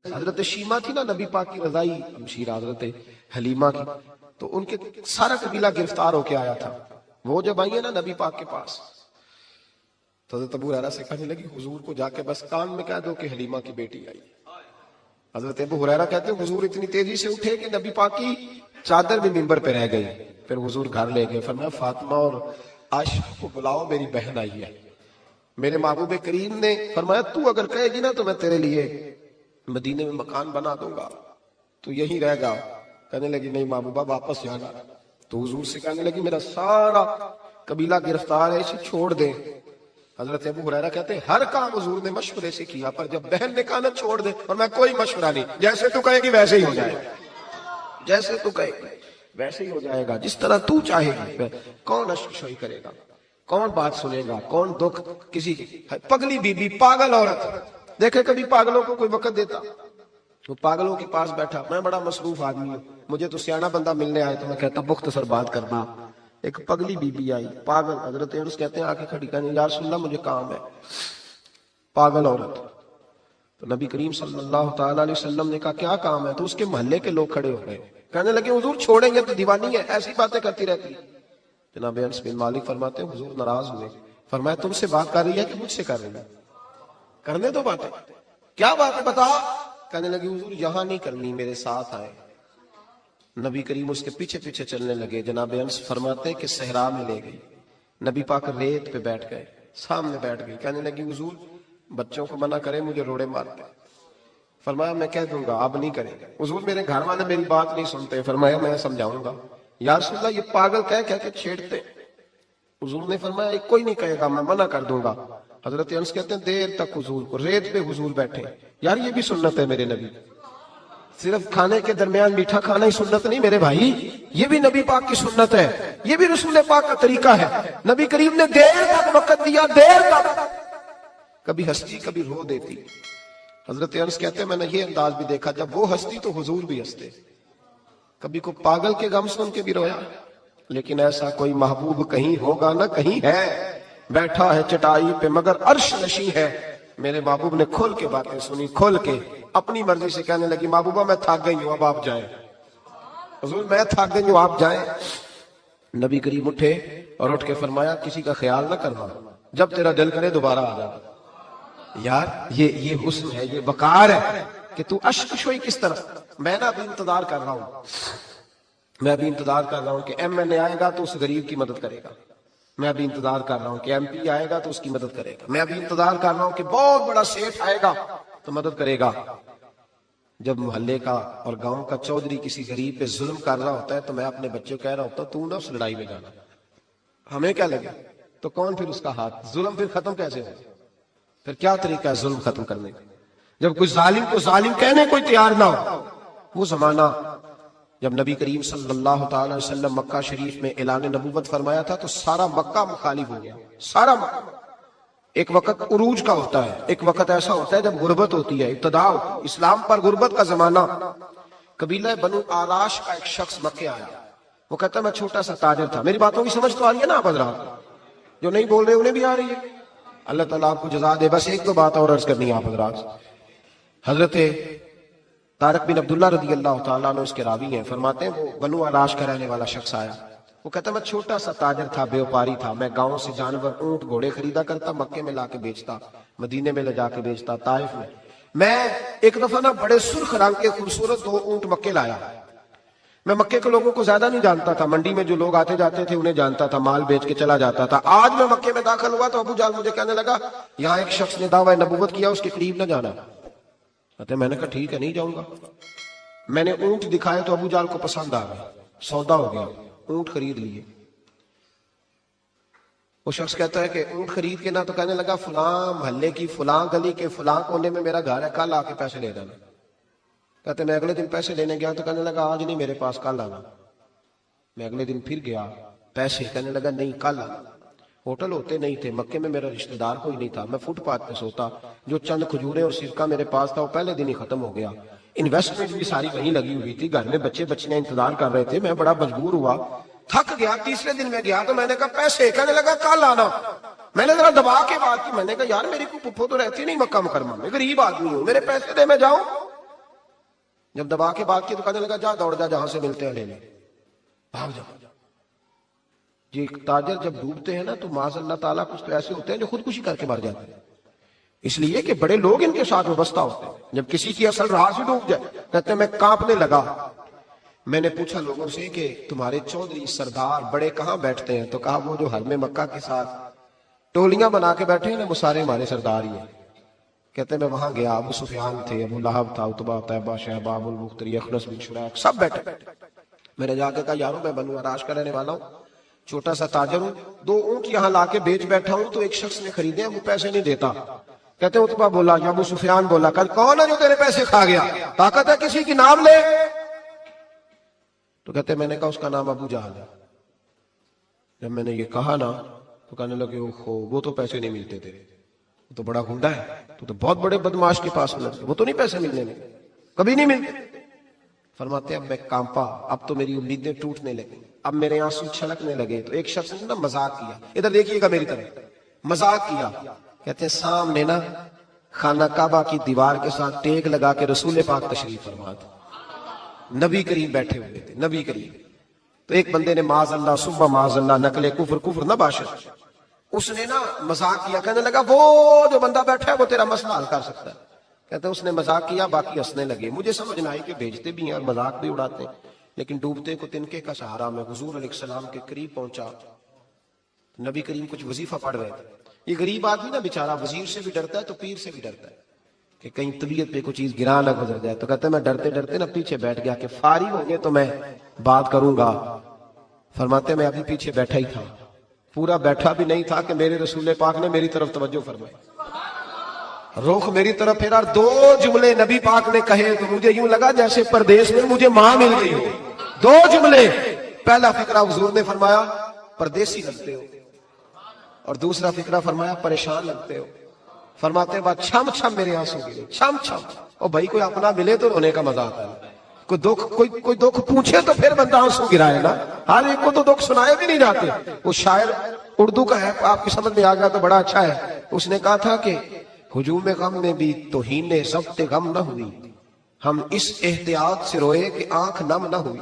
حضرت شیما تھی نا نبی پاک کی رضائی ہمشیرہ حضرت حلیمہ کی، تو ان کے سارا قبیلہ گرفتار ہو کے آیا تھا. وہ جب آئی ہے نا نبی پاک کے پاس تو حضرت ابو ہریرہ سے کہنے لگی حضور کو جا کے بس کان میں کہہ دو کہ حلیمہ کی بیٹی آئی. حضرت ابو ہریرہ کہتے ہیں حضور اتنی تیزی سے اٹھے کہ نبی پاک کی چادر بھی منبر پہ رہ گئی. پھر حضور گھر لے گئے، فرمایا فاطمہ اور عائشہ کو بلاؤ، میری بہن آئی ہے. میرے محبوب کریم نے فرمایا تو اگر کہے گی نا تو میں تیرے لیے مدینے میں مکان بنا دوں گا، تو یہی رہ گا. کہنے لگی نہیں محبوبہ واپس جانا. تو حضور سے کہنے لگی میرا سارا قبیلہ گرفتار ہے، اسے چھوڑ دے. حضرت ابو ہریرہ کہتے ہیں ہر کام حضور نے مشورے سے کیا، پر جب بہن نے کہا نا چھوڑ دے، اور میں کوئی مشورہ نہیں، جیسے تو کہے گی ویسے ہی ہو جائے گا، جیسے تو کہے گی ویسے ہی ہو جائے گا، جس طرح تو چاہے گی. کون اشک شوئی کرے گا، کون بات سنے گا، کون دکھ کسی کی. پگلی بی بی پاگل عورت، دیکھے کبھی پاگلوں کو کوئی وقت دیتا؟ وہ پاگلوں کے پاس بیٹھا، میں بڑا مصروف آدمی ہوں، مجھے تو سیاںا بندہ ملنے آئے تو میں کہتا مختصر بات کرنا. ایک پگلی بی بی آئی، پاگل. حضرت انس کہتے ہیں آنکھیں کھڑی کرنے، یا رسول اللہ مجھے کام ہے. پاگل عورت. تو نبی کریم صلی اللہ تعالی علیہ وسلم نے کہا کیا کام ہے؟ تو اس کے محلے کے لوگ کھڑے ہو گئے، کہنے لگے حضور چھوڑیں گے تو دیوانی ہے، ایسی باتیں کرتی رہتی. جناب انس بن مالک فرماتے ہیں حضور ناراض ہوئے، فرمایا تم سے بات کر رہی ہے کہ مجھ سے کر رہی ہے؟ کرنے دو باتیں. کیا بات ہے بتا؟ کہنے لگے حضور یہاں نہیں کرنی، میرے ساتھ آئے. نبی کریم اس کے پیچھے پیچھے چلنے لگے. جناب انس فرماتے ہیں کہ صحرا میں لے گئی، نبی پاک ریت پہ بیٹھ گئے، سامنے بیٹھ گئی. کہنے لگی حضور بچوں کو منع کرے، مجھے روڑے مارتے. فرمایا میں کہہ دوں گا، اب نہیں کریں گے. حضور میرے گھر والے میری بات نہیں سنتے. فرمایا میں سمجھاؤں گا. یا رسول اللہ یہ پاگل کہہ کے چھیڑتے. حضور نے فرمایا ایک کوئی نہیں کہے گا، میں منع کر دوں گا. حضرت انس کہتے ہیں دیر تک حضور کو ریت پہ حضور بیٹھے. یار یہ بھی سنت ہے میرے نبی، صرف کھانے کے درمیان میٹھا کھانا ہی سنت نہیں میرے بھائی، یہ بھی نبی پاک کی سنت ہے، یہ بھی رسول پاک کا طریقہ ہے. نبی کریم نے دیر تک وقت دیا، دیر تک. کبھی ہستی کبھی رو دیتی. حضرت انس کہتے ہیں میں نے یہ انداز بھی دیکھا، جب وہ ہستی تو حضور بھی ہستے. کبھی کو پاگل کے غم سن کے بھی رویا. لیکن ایسا کوئی محبوب کہیں ہوگا نہ کہیں ہے، بیٹھا ہے چٹائی پہ مگر عرش نشیں ہے. میرے محبوب نے کھول کے باتیں سنی، کھول کے اپنی مرضی سے. کہنے لگی محبوبہ میں تھک گئی ہوں، اب آپ جائیں. حضور میں تھک گئی ہوں، آپ جائیں. نبی کریم اٹھے اور اٹھ کے فرمایا کسی کا خیال نہ کرنا، جب تیرا دل کرے دوبارہ آ جا. یار یہ حسن ہے، یہ وقار ہے کہ تو اشک شوئی کس طرح. میں نا ابھی انتظار کر رہا ہوں، میں ابھی انتظار کر رہا ہوں کہ ایم این اے آئے گا تو اس غریب کی مدد کرے گا. میں ابھی انتظار کر رہا ہوں کہ ایم پی آئے گا تو اس کی مدد کرے گا. میں ابھی انتظار کر رہا ہوں کہ بہت بڑا سیٹھ آئے گا تو مدد کرے گا. جب محلے کا اور گاؤں کا چودھری کسی غریب پہ ظلم کر رہا ہوتا ہے تو میں اپنے بچوں کہہ رہا ہوتا ہوں تو نہ اس لڑائی میں جانا، ہمیں کیا لگے. تو کون پھر اس کا ہاتھ؟ ظلم پھر ختم کیسے ہو؟ پھر کیا طریقہ ہے ظلم ختم کرنے کا؟ جب کوئی ظالم کو ظالم کہنے کوئی تیار نہ ہو. وہ زمانہ جب نبی کریم صلی اللہ تعالی وسلم مکہ شریف میں اعلان نبوت فرمایا تھا تو سارا مکہ مخالف ہو گیا، سارا مکہ. ایک وقت عروج کا ہوتا ہے، ایک وقت ایسا ہوتا ہے جب غربت ہوتی ہے، ابتدا اسلام پر غربت کا زمانہ. قبیلہ بنو آراش کا ایک شخص مکے آیا، وہ کہتا ہے میں چھوٹا سا تاجر تھا. میری باتوں کی سمجھ تو آ رہی ہے نا آپ حضرات؟ جو نہیں بول رہے انہیں بھی آ رہی ہے. اللہ تعالیٰ آپ کو جزا دے. بس ایک دو بات اور عرض کرنی ہے آپ حضرات. حضرت طارق بن عبداللہ رضی اللہ تعالیٰ عنہ اس کے راوی ہیں، فرماتے ہیں وہ بنو آراش کا رہنے والا شخص آیا. وہ کہتا میں چھوٹا سا تاجر تھا، بیوپاری تھا. میں گاؤں سے جانور اونٹ گھوڑے خریدا کرتا، مکے میں لا کے بیچتا، مدینے میں لے جا کے بیچتا، طائف میں. میں ایک دفعہ نا بڑے سرخ رنگ کے خوبصورت 2 اونٹ مکے لایا. میں مکے کے لوگوں کو زیادہ نہیں جانتا تھا، منڈی میں جو لوگ آتے جاتے تھے انہیں جانتا تھا، مال بیچ کے چلا جاتا تھا. آج میں مکے میں داخل ہوا تو ابو جہل مجھے کہنے لگا یہاں ایک شخص نے دعویٰ نبوت کیا، اس کے قریب نہ جانا. میں نے کہا ٹھیک ہے نہیں جاؤں گا. میں نے اونٹ دکھائے تو ابو جہل کو پسند آ گیا، سودا ہو گیا، اونٹ خرید لیے. وہ شخص کہتا ہے کہ اونٹ خرید کے نہ تو کہنے لگا فلاں محلے کی فلاں گلی کے فلاں کونے میں میرا گھر ہے، کل آ کے پیسے لے جانا. کہتے میں اگلے دن پیسے لینے گیا تو کہنے لگا آج نہیں میرے پاس، کل آنا. میں اگلے دن پھر گیا پیسے، کہنے لگا نہیں کل آنا. ہوٹل ہوتے نہیں تھے، مکے میں میرا رشتہ دار کوئی نہیں تھا، میں فٹ پاتھ پہ سوتا. جو چند کھجورے اور سرکہ میرے پاس تھا وہ پہلے دن ہی ختم ہو گیا. انویسٹمنٹ بھی ساری وہیں لگی ہوئی تھی، گھر میں بچے بچیاں انتظار کر رہے تھے. میں بڑا مجبور ہوا، تھک گیا. تیسرے دن میں گیا تو میں نے کہا پیسے، کہنے لگا کل آنا. میں نے ذرا دبا کے بات کی، میں نے کہا یار میری کوئی پھپھو تو رہتی نہیں مکہ مکرمہ میں، غریب آدمی ہوں، میرے پیسے دے میں جاؤں. جب دبا کے بات کی تو کہنے لگا جا دوڑ جا جہاں سے ملتے ہیں لے لے، بھاگ جا۔ جی تاجر جب ڈوبتے ہیں نا تو معاذ اللہ تعالیٰ کچھ تو ایسے ہوتے ہیں جو خودکشی کر کے مر جاتے ہیں، اس لیے کہ بڑے لوگ ان کے ساتھ وابستہ ہوتے ہیں۔ جب کسی کی اصل راہ سے ڈوب جائے کہتے ہیں میں کانپنے لگا۔ میں نے پوچھا لوگوں سے کہ تمہارے چودھری سردار بڑے کہاں بیٹھتے ہیں؟ تو کہا وہ جو حرم مکہ کے ساتھ ٹولیاں بنا کے بیٹھے ہیں نا وہ سارے ہمارے سردار ہی ہیں۔ کہتے ہیں میں وہاں گیا، ابو سفیان تھے، ابو لہب تھا، عتبہ، طیبہ، شہبہ، ابو المختری، اخنس بن شریح، سب بیٹھے۔ میں نے جا کے کہا یارو میں بنو عراش کا رہنے والا ہوں، چھوٹا سا تاجر ہوں، 2 اونٹ یہاں لا کے بیچ بیٹھا ہوں تو ایک شخص نے خریدے ہیں، وہ پیسے نہیں دیتا۔ کہتے ہیں عتبہ بولا یا ابو سفیان بولا کہ کون ہے جو تیرے پیسے کھا گیا؟ طاقت ہے کسی کی نام لے؟ تو کہتے ہیں میں نے کہا اس کا نام ابو جہل ہے۔ جب میں نے یہ کہا نا تو کہنے لگے اوہو وہ تو پیسے نہیں ملتے تیرے، وہ تو بڑا گنڈا ہے، تو بہت بڑے بدماش کے پاس ملتے، وہ تو نہیں پیسے ملنے میں کبھی نہیں ملتے۔ فرماتے ہیں اب میں کانپا، اب تو میری امیدیں ٹوٹنے لگی، اب میرے آنسو چھلکنے لگے۔ تو ایک شخص نے نا مذاق کیا، ادھر دیکھیے گا میری طرف، مذاق کیا۔ کہتے ہیں سامنے نا خانہ کعبہ کی دیوار کے ساتھ ٹیک لگا کے رسول پاک تشریف فرما تھے، نبی کریم بیٹھے ہوئے تھے، نبی کریم۔ تو ایک بندے نے معاذ اللہ صبح معاذ اللہ نقل کفر نہ باشد، اس نے نا مذاق کیا، کہنے لگا وہ جو بندہ بیٹھا ہے وہ تیرا مسئلہ حل کر سکتا ہے۔ کہتے ہیں اس نے مذاق کیا، باقی ہنسنے لگے۔ مجھے سمجھ نہ آئی کہ بھیجتے بھی ہیں اور مذاق بھی اڑاتے ہیں، لیکن ڈوبتے کو تنکے کا سہارا میں حضور علیہ السلام کے قریب پہنچا۔ نبی کریم کچھ وظیفہ پڑھ رہے تھے۔ یہ غریب آدمی نا بیچارہ وزیر سے بھی ڈرتا ہے تو پیر سے بھی ڈرتا ہے کہ کہیں طبیعت پہ کوئی چیز گرا نہ گزر جائے۔ تو کہتے ہیں میں ڈرتے ڈرتے نا پیچھے بیٹھ گیا کہ فارغ ہو گئے تو میں بات کروں گا۔ فرماتے ہیں میں ابھی پیچھے بیٹھا ہی تھا، پورا بیٹھا بھی نہیں تھا کہ میرے رسول پاک نے میری طرف توجہ فرمائی، رخ میری طرف پھیرا، 2 جملے نبی پاک نے کہے تو مجھے یوں لگا جیسے پردیس میں مجھے ماں مل گئی ہو۔ 2 جملے، پہلا فقرہ حضور نے فرمایا پردیسی لگتے ہو، اور دوسرا فقرہ فرمایا پریشان لگتے ہو۔ فرماتے بعد چھم چھم میرے آنسو گرے، چھم چھم۔ اور بھائی کوئی اپنا ملے تو رونے کا مزہ آتا ہے، کوئی دکھ پوچھے تو پھر بندہ آنسو گرائے نا، ہر ایک کو تو دکھ سنائے بھی نہیں جاتے۔ وہ شاعر اردو کا ہے، آپ کی سمجھ میں آ گیا تو بڑا اچھا ہے۔ اس نے کہا تھا کہ ہجوم غم میں بھی توہین ضبط غم نہ ہوئی، ہم اس احتیاط سے روئے کہ آنکھ نم نہ ہوئی۔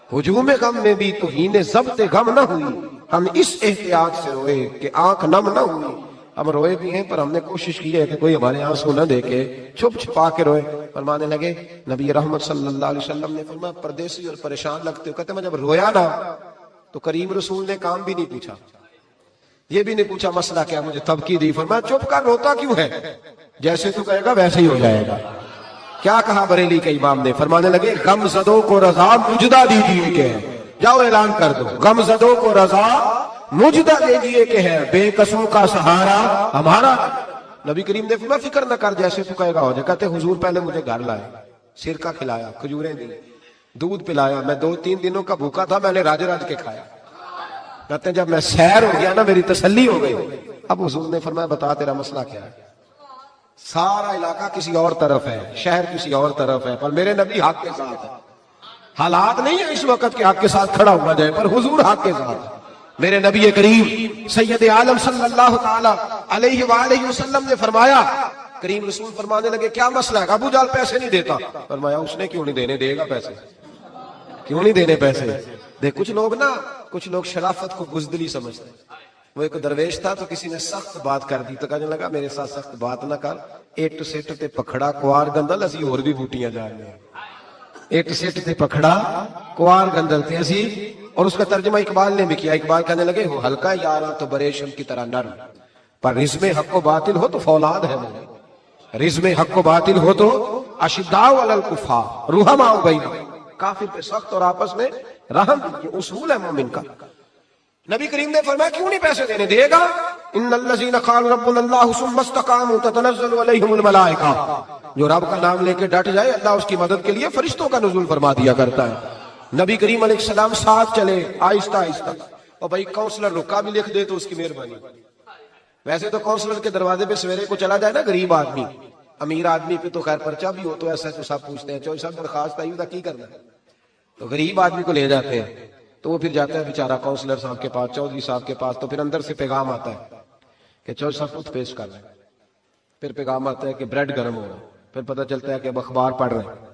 ہجوم غم میں بھی توہین ضبط غم نہ ہوئی، ہم اس احتیاط سے روئے کہ آنکھ نم نہ ہوئی۔ ہم روئے بھی ہیں پر ہم نے کوشش کی ہے کہ کوئی ہمارے آنسو نہ دیکھے، چھپ چھپا کے روئے۔ فرمانے لگے نبی رحمت صلی اللہ علیہ وسلم نے فرمایا پردیسی اور پریشان لگتے ہو۔ کہتے ہیں میں جب رویا نا تو کریم رسول نے کام بھی نہیں پوچھا، یہ بھی نہیں پوچھا مسئلہ کیا، مجھے تبکی دی۔ فرمایا چپ کر، روتا کیوں ہے؟ جیسے تو کہے گا ویسے ہی ہو جائے گا۔ کیا کہا بریلی کے امام نے؟ فرمانے لگے غم زدوں کو رضا مجدہ دیجیے کہ جاؤ اعلان کر دو، غم زدوں کو رضا مجدہ دیجیے کہ ہے بے قصوں کا سہارا ہمارا۔ نبی کریم نے فرمایا فکر نہ کر، جیسے تو کہے گا ہو جائے۔ کہتے حضور پہلے مجھے گھر لائے، سرکہ کھلایا، کھجوریں دی، دودھ پلایا، میں 2-3 دنوں کا بھوکا تھا، میں نے راج راج کے کھایا۔ کہتے ہیں جب میں سیر ہو گیا نا میری تسلی ہو گئی۔ اب حضور نے فرمایا بتا تیرا مسئلہ کیا ہے؟ سارا علاقہ کسی اور طرف ہے، شہر کسی اور طرف ہے، پر میرے نبی حق کے ساتھ ہے۔ حالات نہیں ہے اس وقت کہ حق کے ساتھ کھڑا ہوا جائے، پر حضور حق کے ساتھ ہے۔ میرے نبی کریم سید عالم صلی اللہ تعالی علیہ وآلہ وسلم نے فرمایا، کریم رسول فرمانے لگے کیا مسئلہ ہے؟ ابو جہل پیسے نہیں دیتا۔ فرمایا اس نے کیوں نہیں دینے، دے گا پیسے، کیوں نہیں دینے پیسے؟ دیکھ کچھ لوگ شرافت کو بزدلی سمجھتے ہیں۔ وہ ایک درویش تھا تو کسی نے سخت بات کر دی تو کہنے لگا میرے ساتھ سخت بات نہ کر، ایٹ سیٹ تے پکھڑا کوار گندل اسی اور بھی بوٹیاں جا رہے ہیں۔ ایٹ سیٹ تے پکھڑا کوار گندل تے اسی، اور اس کا ترجمہ اقبال نے بھی کیا۔ اقبال کہنے لگے ہو ہلکا یارا تو بریشم کی طرح نرم، پر رزم حق و باطل ہو تو فولاد ہے وہ، رزم حق و باطل ہو تو اشداء علی الکفار رحماء بینہم، کافر پہ سخت اور آپس میں رحم، یہ اصول ہے مومن کا۔ نبی کریم نے فرمایا کیوں نہیں پیسے دینے، دے گا۔ ان الذین قالوا ربنا اللہ ثم استقاموا تتنزل علیہم الملائکہ، جو رب کا نام لے کے ڈٹ جائے اللہ اس کی مدد کے لیے فرشتوں کا نزول فرما دیا کرتا ہے۔ نبی کریم علیہ السلام ساتھ چلے آہستہ آہستہ، اور بھائی کونسلر رکا بھی لکھ دے تو اس کی مہربانی۔ ویسے تو کونسلر کے دروازے پہ سویرے کو چلا جائے نا غریب آدمی، امیر آدمی پہ تو خیر پرچہ بھی ہو تو ایسا تو سب پوچھتے ہیں چوہی صاحب درخواست آئی ہوتا کی کرنا ہے، تو غریب آدمی کو لے جاتے ہیں تو وہ پھر جاتا ہے بیچارہ کونسلر صاحب کے پاس، چودھری صاحب کے پاس، تو پھر اندر سے پیغام آتا ہے کہ چودھری صاحب ٹوتھ پیسٹ کر رہے ہیں، پھر پیغام آتا ہے کہ بریڈ گرم ہو رہا ہے، پھر پتہ چلتا ہے کہ اب اخبار پڑھ رہے ہیں،